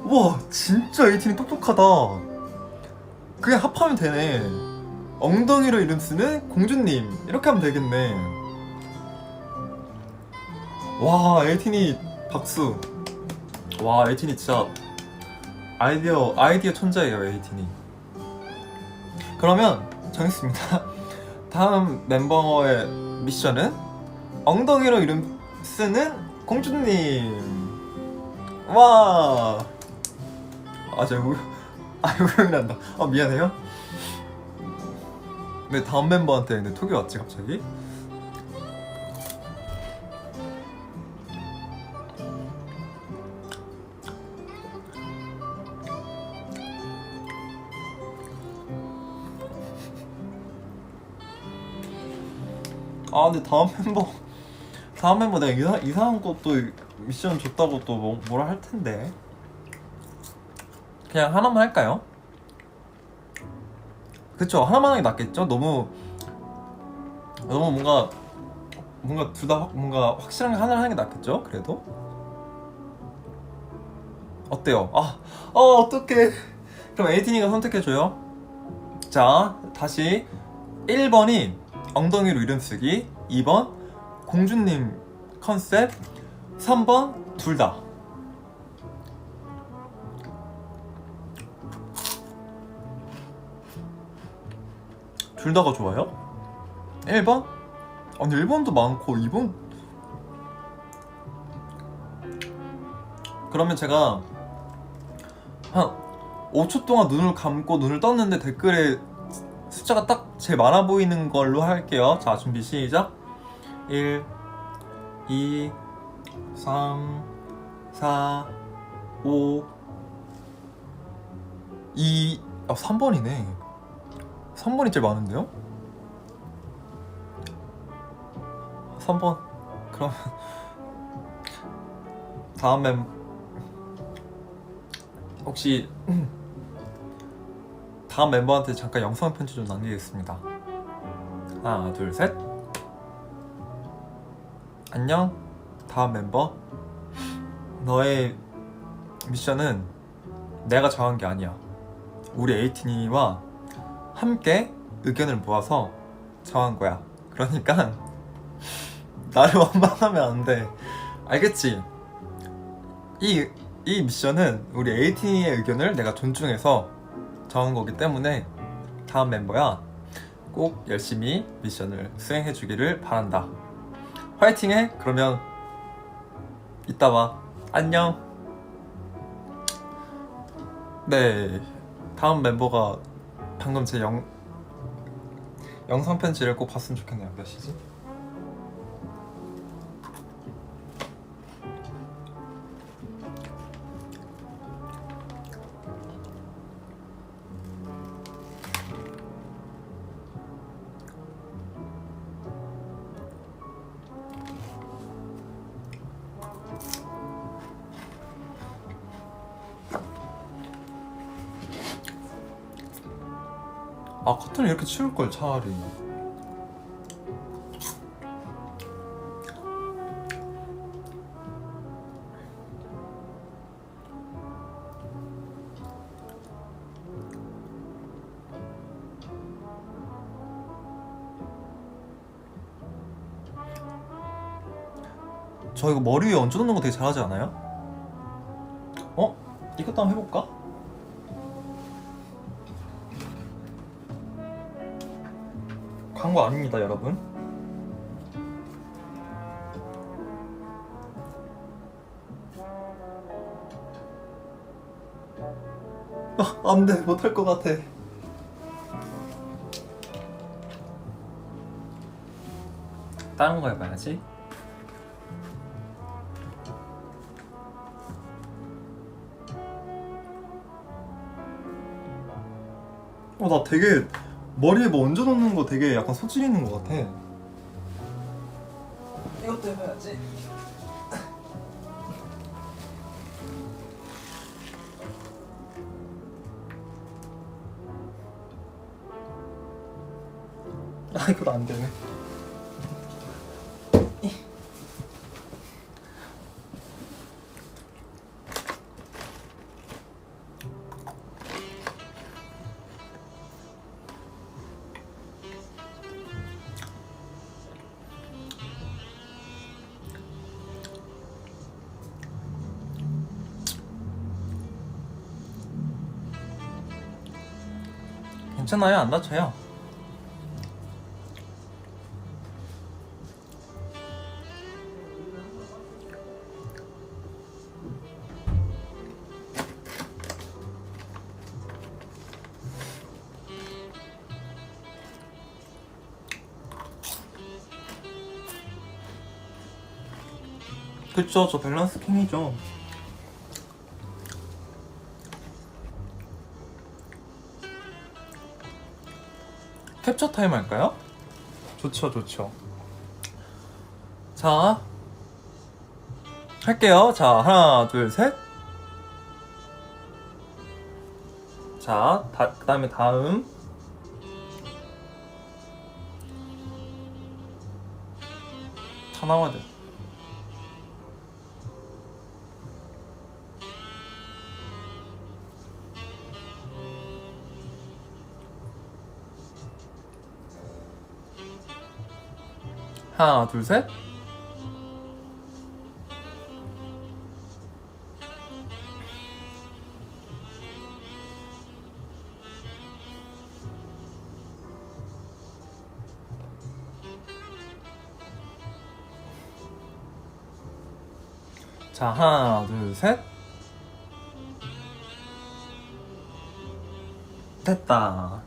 와 진짜 에이틴이 똑똑하다. 그냥 합하면 되네. 엉덩이로 이름 쓰는 공주님 이렇게 하면 되겠네. 와 에이틴이 박수. 와 에이틴이 진짜 아이디어 천재예요 에이틴이. 그러면 정했습니다. 다음 멤버의 미션은 엉덩이로 이름 쓰는 공주님. 와. 제가 우영이 난다. 미안해요. 왜 다음 멤버한테 근데 톡이 왔지 갑자기? 근데 다음 멤버 내가 이상한 것도 미션 줬다고 또 뭐라 할 텐데. 그냥 하나만 할까요? 그쵸, 하나만 하는 게 낫겠죠? 너무 뭔가 둘 다 뭔가 확실한 게 하나를 하는 게 낫겠죠? 그래도? 어때요? 어떡해. 그럼 에이티니가 선택해줘요. 자, 다시 1번이 엉덩이로 이름 쓰기, 2번 공주님 컨셉, 3번 둘 다. 둘 다가 좋아요? 1번? 근데 1번도 많고 2번? 그러면 제가 한 5초 동안 눈을 감고 눈을 떴는데 댓글에 숫자가 딱 제일 많아 보이는 걸로 할게요. 자, 준비 시작. 1, 2, 3, 4, 5, 2, 3번이네. 3번이 제일 많은데요? 3번. 그럼 다음 혹시 다음 멤버한테 잠깐 영상 편지 좀 남기겠습니다. 하나, 둘, 셋. 안녕, 다음 멤버. 너의 미션은 내가 정한 게 아니야. 우리 에이티니와 함께 의견을 모아서 정한 거야. 그러니까 나를 원망하면 안 돼. 알겠지? 이 미션은 우리 에이티니의 의견을 내가 존중해서 정한 거기 때문에 다음 멤버야, 꼭 열심히 미션을 수행해 주기를 바란다. 화이팅해. 그러면 이따 봐. 안녕. 네, 다음 멤버가 방금 제 영상 편지를 꼭 봤으면 좋겠네요. 몇 시지? 커튼을 이렇게 치울걸 차라리. 저 이거 머리 위에 얹어놓는 거 되게 잘하지 않아요? 어? 이것도 한번 해볼까? 광고 아닙니다, 여러분. 안 돼, 못할 것 같아. 다른 거 해봐야지. 나 되게 머리에 뭐 얹어놓는 거 되게 약간 소질 있는 것 같아. 이것도 해봐야지. 이것도 안 되네. 괜찮아요, 안 다쳐요. 그쵸, 저 밸런스 킹이죠. 캡처 타임 할까요? 좋죠, 좋죠. 자, 할게요. 자, 하나, 둘, 셋. 자, 그 다음에 다음. 다 나와야 돼. 하나, 둘, 셋. 자, 하나, 둘, 셋. 됐다.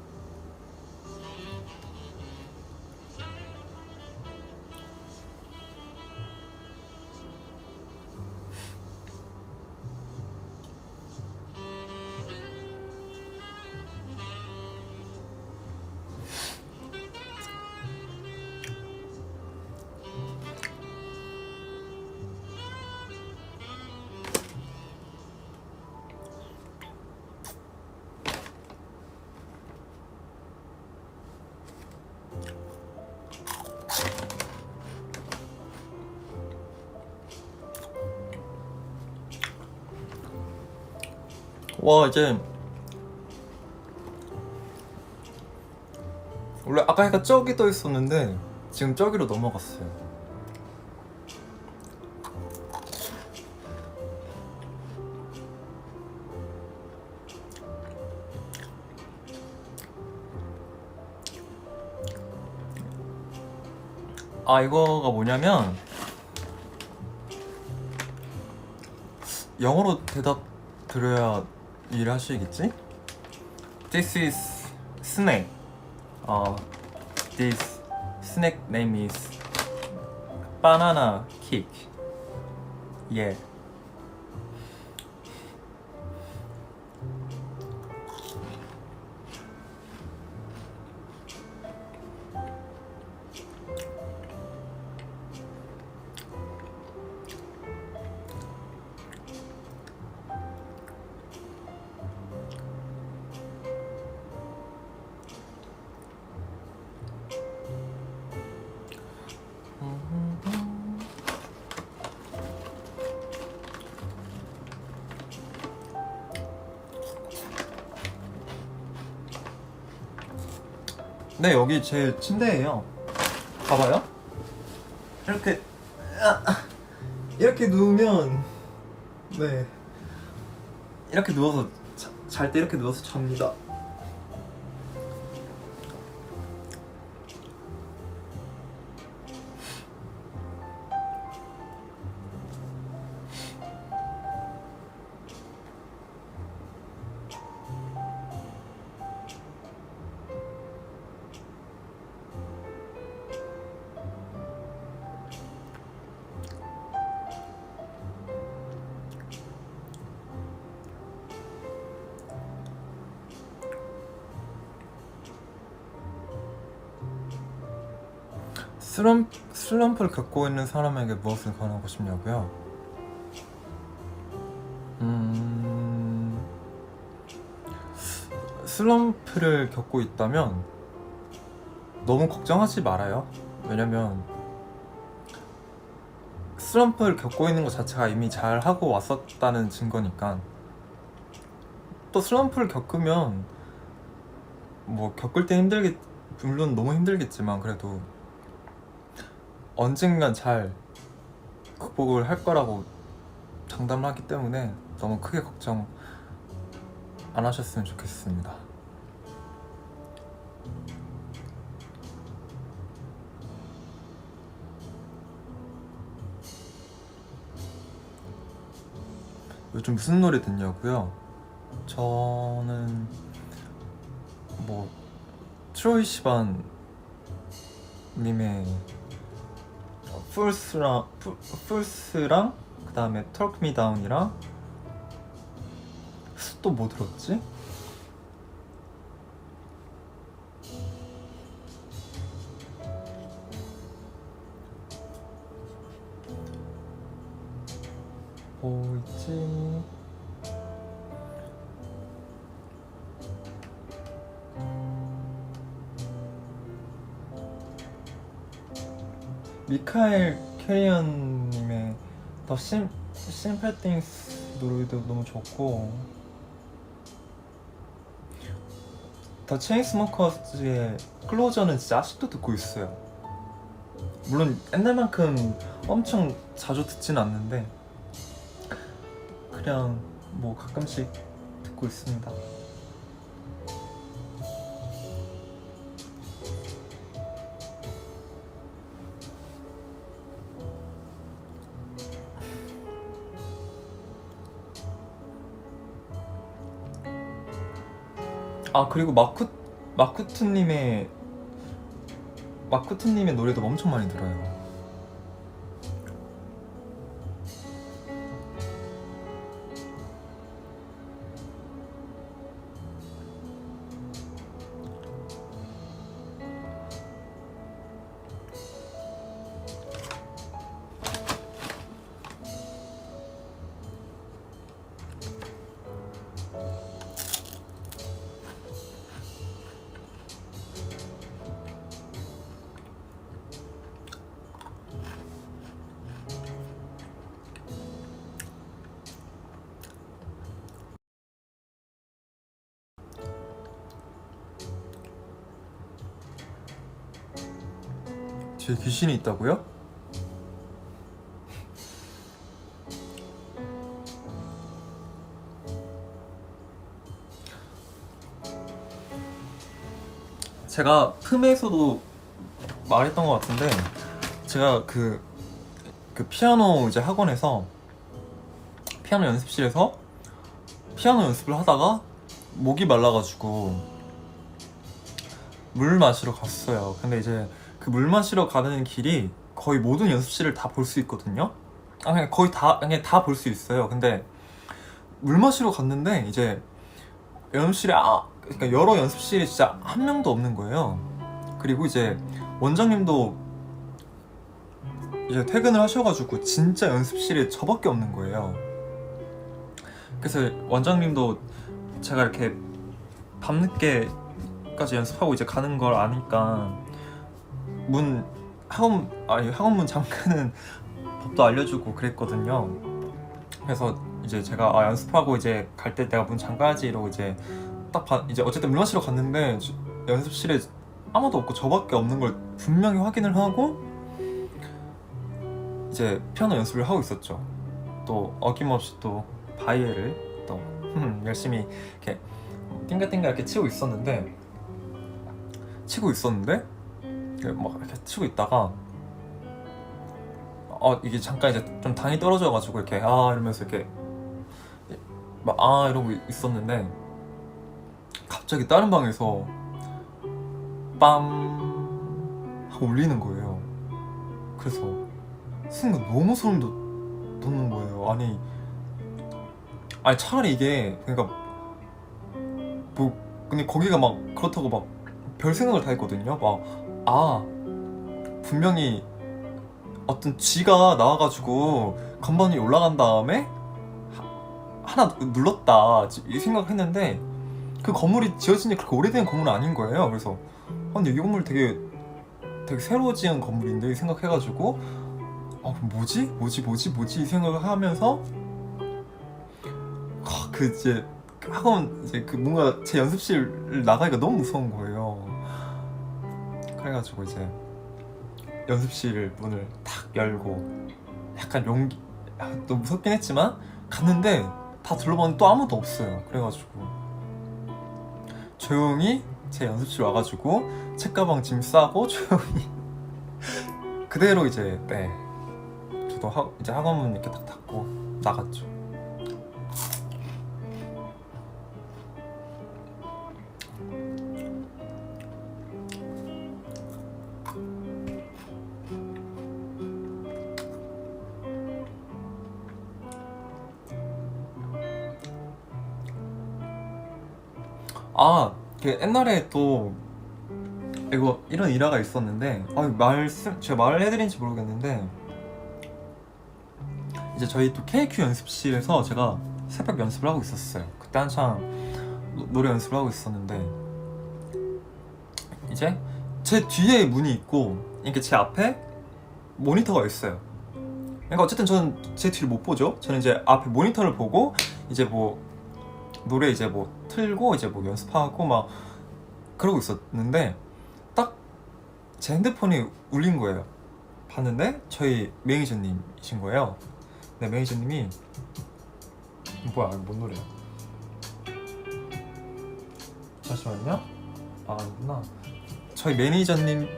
와, 이제 원래 아까 약간 저기 떠 있었는데 지금 저기로 넘어갔어요. 이거가 뭐냐면 영어로 대답 드려야 이해를 하시겠지? This is snake. This snake name is banana kick. Yeah. 네, 여기 제 침대예요. 봐봐요. 이렇게 이렇게 누우면 네 이렇게 누워서 잘 때 이렇게 누워서 잡니다. 슬럼프를 겪고 있는 사람에게 무엇을 권하고 싶냐고요? 슬럼프를 겪고 있다면 너무 걱정하지 말아요. 왜냐면 슬럼프를 겪고 있는 것 자체가 이미 잘 하고 왔었다는 증거니까. 또 슬럼프를 겪으면 뭐 겪을 때 물론 너무 힘들겠지만 그래도 언젠간 잘 극복을 할 거라고 장담을 하기 때문에 너무 크게 걱정 안 하셨으면 좋겠습니다. 요즘 무슨 노래 듣냐고요? 저는 뭐 트로이 시반 님의 풀스랑 그 다음에 Talk Me Down이랑 또 뭐 들었지? 뭐 있지? 미카엘 캐리언님의 더 심플 띵스 노래도 너무 좋고, 더 체인스모커즈의 클로저는 진짜 아직도 듣고 있어요. 물론 옛날만큼 엄청 자주 듣진 않는데 그냥 뭐 가끔씩 듣고 있습니다. 아, 그리고 마쿠트님의 노래도 엄청 많이 들어요. 뒤에 귀신이 있다고요? 제가 틈에서도 말했던 것 같은데, 제가 그 피아노 이제 학원에서 피아노 연습실에서 피아노 연습을 하다가 목이 말라가지고 물 마시러 갔어요. 근데 이제 그 물 마시러 가는 길이 거의 모든 연습실을 다 볼 수 있거든요. 그냥 거의 다 볼 수 있어요. 근데 물 마시러 갔는데 이제 연습실에 그러니까 여러 연습실에 진짜 한 명도 없는 거예요. 그리고 이제 원장님도 이제 퇴근을 하셔가지고 진짜 연습실에 저밖에 없는 거예요. 그래서 원장님도 제가 이렇게 밤늦게까지 연습하고 이제 가는 걸 아니까 학원문 잠그는 법도 알려주고 그랬거든요. 그래서 이제 제가 연습하고 이제 갈 때 내가 문 잠가야지 이러고 이제 이제 어쨌든 물 마시러 갔는데 연습실에 아무도 없고 저밖에 없는 걸 분명히 확인을 하고 이제 피아노 연습을 하고 있었죠. 또 어김없이 또 바이엘을 또 열심히 이렇게 띵가띵가 이렇게 치고 있었는데 막 이렇게 치고 있다가 이게 잠깐 이제 좀 당이 떨어져가지고 이렇게 이러면서 이렇게 막 이러고 있었는데 갑자기 다른 방에서 빰 하고 울리는 거예요. 그래서 순간 너무 소름 돋는 거예요. 아니 차라리 이게 그러니까 뭐 근데 거기가 막 그렇다고 막 별 생각을 다 했거든요. 분명히 어떤 쥐가 나와가지고 건반 위에 올라간 다음에 하나 눌렀다 이 생각을 했는데 그 건물이 지어진 지 그렇게 오래된 건물은 아닌 거예요. 그래서 근데 이 건물 되게 새로 지은 건물인데 생각해가지고 뭐지 이 생각을 하면서 이제 학원 이제 뭔가 제 연습실 나가기가 너무 무서운 거예요. 그래가지고 이제 연습실 문을 탁 열고 약간 용기 또 무섭긴 했지만 갔는데 다 둘러봤는데 또 아무도 없어요. 그래가지고 조용히 제 연습실 와가지고 책가방 짐 싸고 조용히 그대로 이제 저도 이제 학원문 이렇게 딱 닫고 나갔죠. 옛날에 또 이런 일화가 있었는데 제가 말을 해드린지 모르겠는데 이제 저희 또 KQ 연습실에서 제가 새벽 연습을 하고 있었어요. 그때 한창 노래 연습을 하고 있었는데 이제 제 뒤에 문이 있고 이렇게 제 앞에 모니터가 있어요. 그러니까 어쨌든 저는 제 뒤를 못 보죠. 저는 이제 앞에 모니터를 보고 이제 뭐 노래 이제 뭐 틀고 이제 뭐 연습하고 막 그러고 있었는데 딱 제 핸드폰이 울린 거예요. 봤는데 저희 매니저님이신 거예요. 네, 매니저님이 뭐야 뭔 노래야? 잠시만요. 아니구나. 저희 매니저님한테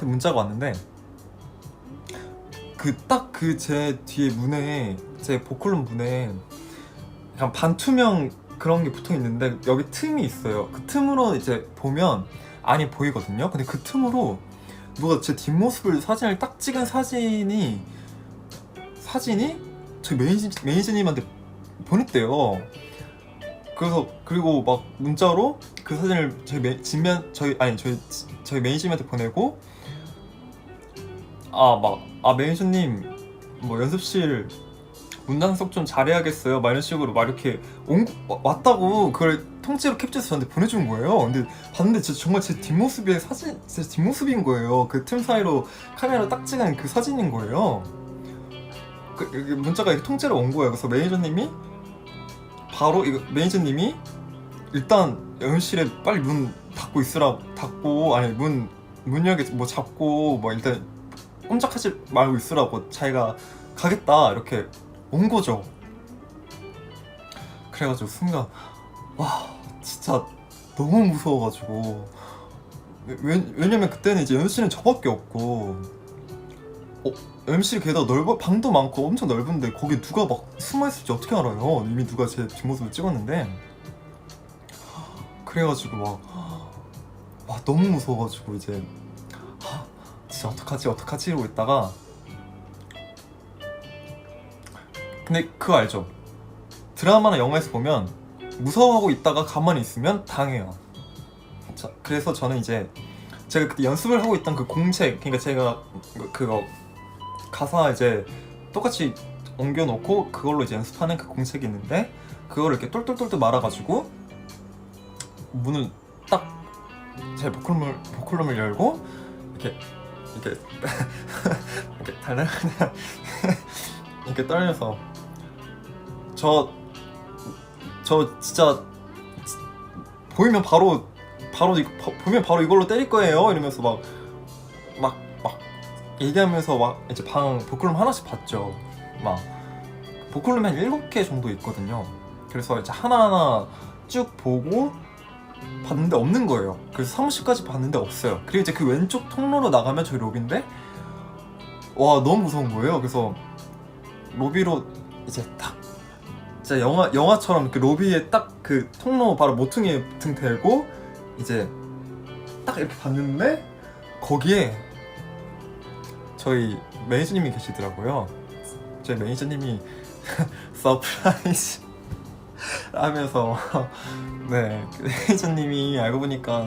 문자가 왔는데 제 뒤에 문에 제 보컬룸 문에 약간 반투명 그런 게 붙어 있는데 여기 틈이 있어요. 그 틈으로 이제 보면 안이 보이거든요. 근데 그 틈으로 누가 제 뒷모습을 사진을 딱 찍은 사진이 저희 매니저님한테 보냈대요. 그리고 막 문자로 그 사진을 저희 매니저님한테 보내고 매니저님 뭐 연습실 문단속 좀 잘해야겠어요 막 이런 식으로 막 이렇게 왔다고 그걸 통째로 캡처해서 저한테 보내준 거예요. 근데 봤는데 정말 제 뒷모습인 거예요. 그 틈 사이로 카메라 딱 찍은 그 사진인 거예요. 문자가 이렇게 통째로 온 거예요. 그래서 매니저님이 일단 연습실에 빨리 문 닫고 아니 문 열게 뭐 잡고 뭐 일단 꼼짝하지 말고 있으라고 자기가 가겠다 이렇게 온 거죠. 그래가지고 순간 진짜 너무 무서워가지고 왜냐면 그때는 이제 연습실은 저밖에 없고 연습실이 게다가 방도 많고 엄청 넓은데 거기 누가 막 숨어있을지 어떻게 알아요. 이미 누가 제 뒷모습을 찍었는데. 그래가지고 막 너무 무서워가지고 이제 진짜 어떡하지 이러고 있다가 근데 그거 알죠? 드라마나 영화에서 보면 무서워하고 있다가 가만히 있으면 당해요. 그래서 저는 이제 제가 그때 연습을 하고 있던 그 공책, 그러니까 제가 그거 가사 이제 똑같이 옮겨놓고 그걸로 이제 연습하는 그 공책이 있는데 그거를 이렇게 똘똘똘똘 말아가지고 문을 딱 제 보컬룸을 열고 이렇게 이렇게 달달달 이렇게 떨면서 저 진짜 보이면 바로 이걸로 때릴 거예요 이러면서 막 막 얘기하면서 막 이제 방 보컬룸 하나씩 봤죠. 막 보컬룸이 한 7개 정도 있거든요. 그래서 이제 하나하나 쭉 보고 봤는데 없는 거예요. 그래서 사무실까지 봤는데 없어요. 그리고 이제 그 왼쪽 통로로 나가면 저희 로비인데 와 너무 무서운 거예요. 그래서 로비로 이제 딱 진짜 영화처럼 그 로비에 딱 그 통로 바로 모퉁이에 등 대고 이제 딱 이렇게 봤는데 거기에 저희 매니저님이 계시더라고요. 저희 매니저님이 서프라이즈 하면서 네 매니저님이 알고 보니까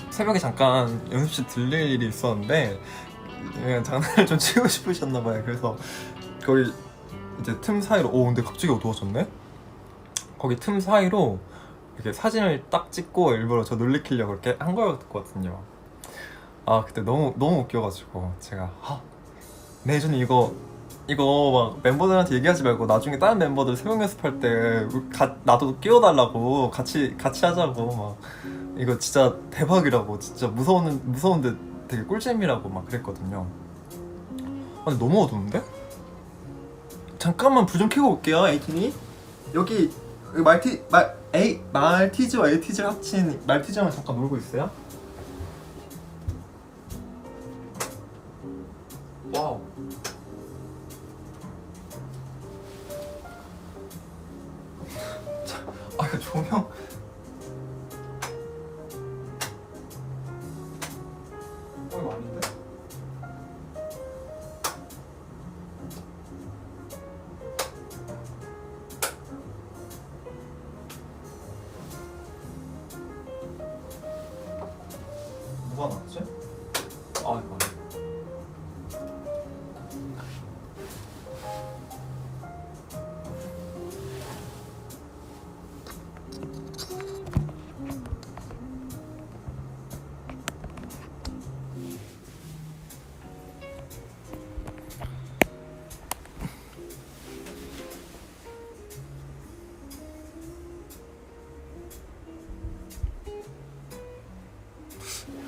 새벽에 잠깐 연습실 들릴 일이 있었는데 그냥 장난을 좀 치고 싶으셨나봐요. 그래서 거기 이제 틈 사이로 근데 갑자기 어두워졌네? 거기 틈 사이로 이렇게 사진을 딱 찍고 일부러 저 놀리키려고 그렇게 한 거였거든요. 아 그때 너무 웃겨가지고 제가 매니저님 이거 막 멤버들한테 얘기하지 말고 나중에 다른 멤버들 새벽 연습할 때 나도 끼워달라고 같이 하자고 막 이거 진짜 대박이라고 진짜 무서운데 되게 꿀잼이라고 막 그랬거든요. 아니 너무 어두운데? 잠깐만 불 좀 켜고 올게요. 에이틴이 여기 말티즈와 에이티즈 합친 말티즈랑 잠깐 놀고 있어요. 와우. 이거 조명 이거 아닌데? 뭐가 났지? 이거 아니야.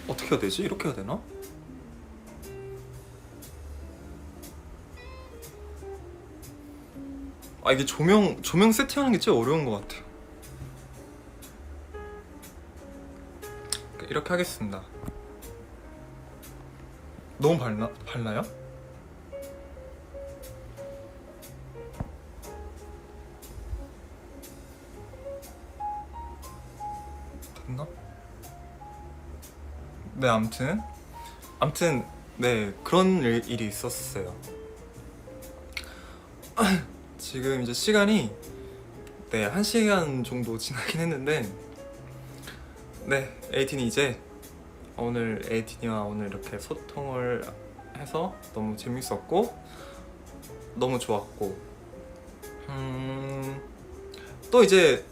어떻게 해야 되지? 이렇게 해야 되나? 이게 조명 세팅하는 게 제일 어려운 것 같아요. 이렇게 하겠습니다. 너무 밝나요? 됐나? 네, 암튼 네 그런 일이 있었어요. 지금 이제 시간이 네 1시간 정도 지나긴 했는데 네 에이틴이 이제 오늘 에이틴이와 오늘 이렇게 소통을 해서 너무 재밌었고 너무 좋았고 또 이제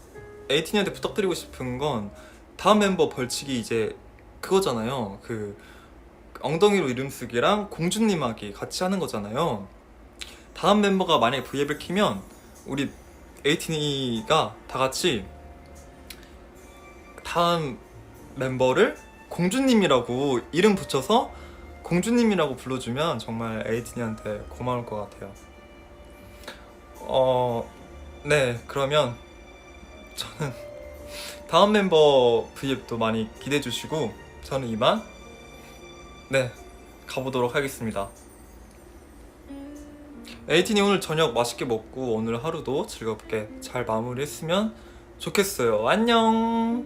에이틴이한테 부탁드리고 싶은 건 다음 멤버 벌칙이 이제 그거잖아요. 그 엉덩이로 이름 쓰기랑 공주님 하기 같이 하는 거잖아요. 다음 멤버가 만약에 V앱을 키면 우리 에이틴이가 다 같이 다음 멤버를 공주님이라고 이름 붙여서 공주님이라고 불러주면 정말 에이틴이한테 고마울 것 같아요. 네 그러면 저는 다음 멤버 V앱도 많이 기대해 주시고 저는 이만 네 가보도록 하겠습니다. 에이틴이 오늘 저녁 맛있게 먹고 오늘 하루도 즐겁게 잘 마무리했으면 좋겠어요. 안녕.